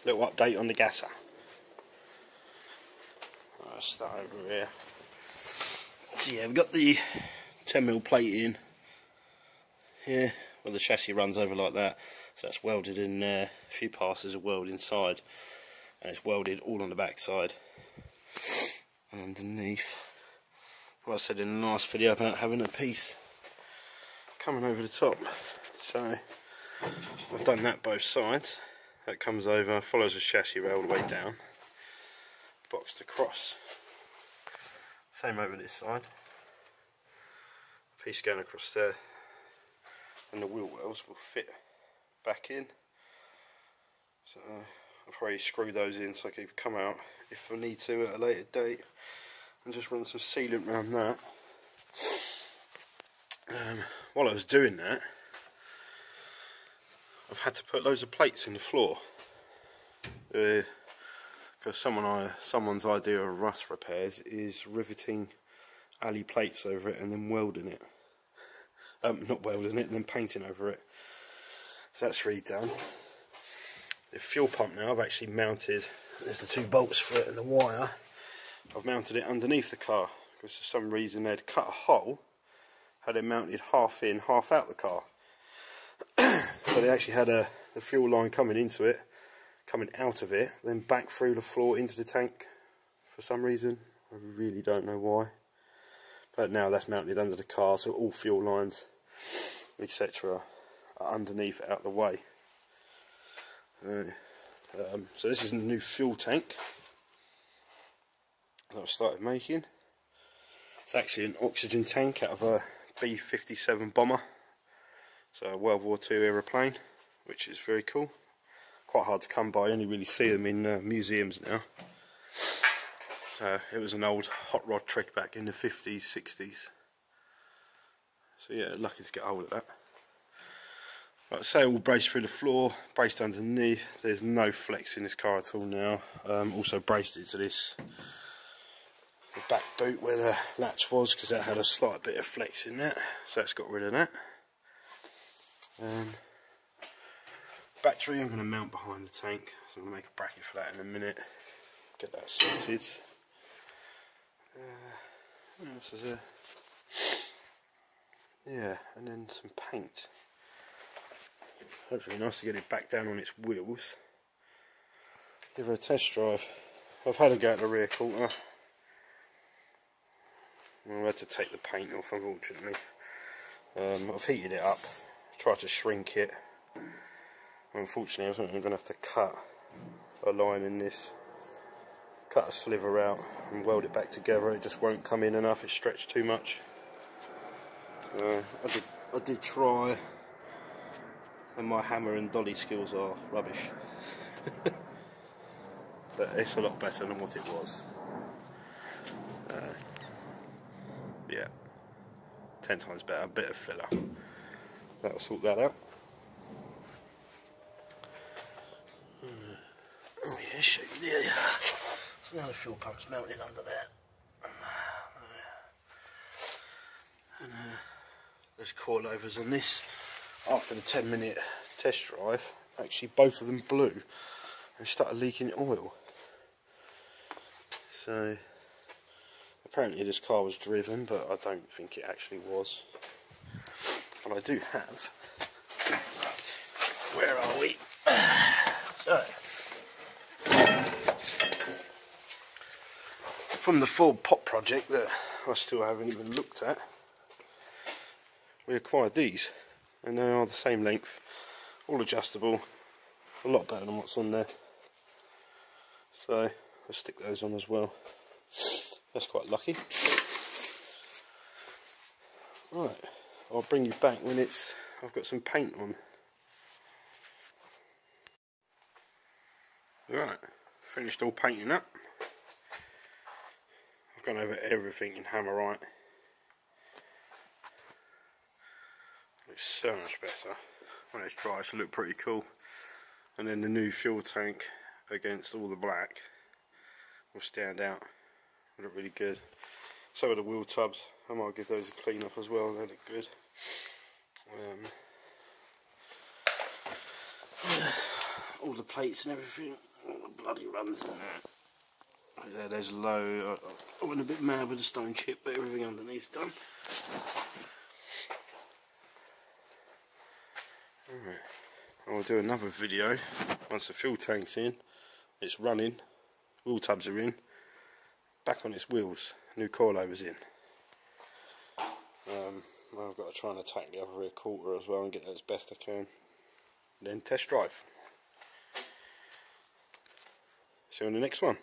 little update on the gasser. I'll start over here. So yeah, we've got the 10mm plate in here, where the chassis runs over like that. So that's welded in there. A few passes of weld inside, and it's welded all on the back side. And underneath, what I said in the last video about having a piece coming over the top. So I've done that both sides. That comes over, follows the chassis rail all the way down, boxed across. Same over this side. Piece going across there, and the wheel wells will fit back in. So I'll probably screw those in so I can come out if I need to at a later date, and just run some sealant around that. While I was doing that, I've had to put loads of plates in the floor because someone's idea of rust repairs is riveting alley plates over it and then welding it. Not welding it, and then painting over it. So that's redone. The fuel pump now, I've actually mounted, there's the 2 bolts for it and the wire. I've mounted it underneath the car because for some reason they'd cut a hole, had it mounted half in, half out the car. So they actually had the fuel line coming into it, coming out of it, then back through the floor into the tank for some reason. I really don't know why. But now that's mounted under the car, so all fuel lines, etc. are underneath, out the way. So this is a new fuel tank that I've started making. It's actually an oxygen tank out of a B-57 bomber. So a World War II aeroplane, which is very cool. Quite hard to come by, you only really see them in museums now. So it was an old hot rod trick back in the 50s, 60s. So yeah, lucky to get hold of that. Like I say, all braced through the floor, braced underneath. There's no flex in this car at all now. Also braced into this, the back boot where the latch was, because that had a slight bit of flex in that. So that's got rid of that. Battery I'm going to mount behind the tank, so I'm going to make a bracket for that in a minute, get that sorted. What else is there? Yeah, and then some paint. Hopefully nice to get it back down on its wheels. Give her a test drive. I've had a go at the rear quarter. I've had to take the paint off, unfortunately. I've heated it up, tried to shrink it. Unfortunately, I think I'm going to have to cut a line in this, cut a sliver out and weld it back together. It just won't come in enough, it's stretched too much. I did try, and my hammer and dolly skills are rubbish. But it's a lot better than what it was. Yeah, 10 times better, a bit of filler. That'll sort that out. Oh yeah, show you there. So now the fuel pump's mounted under there. And there's coilovers on this. After the 10-minute test drive, actually both of them blew and started leaking oil. So apparently this car was driven, but I don't think it actually was. But I do have, where are we? So from the Ford Pop project that I still haven't even looked at, we acquired these, and they are the same length, all adjustable, a lot better than what's on there. So I'll stick those on as well. That's quite lucky. Right, I'll bring you back when I've got some paint on. Right, finished all painting up. I've gone over everything in Hammerite. Looks so much better when it's dry, so it look pretty cool. And then the new fuel tank against all the black will stand out. They look really good. So are the wheel tubs. I might give those a clean up as well. They look good. All the plates and everything. All the bloody runs in there. Yeah, there's low. I went a bit mad with the stone chip, but everything underneath's done. Alright, I'll do another video once the fuel tank's in, it's running, wheel tubs are in, back on its wheels, new coilovers in. I've got to try and attack the other rear quarter as well and get that as best I can. Then test drive. See you on the next one.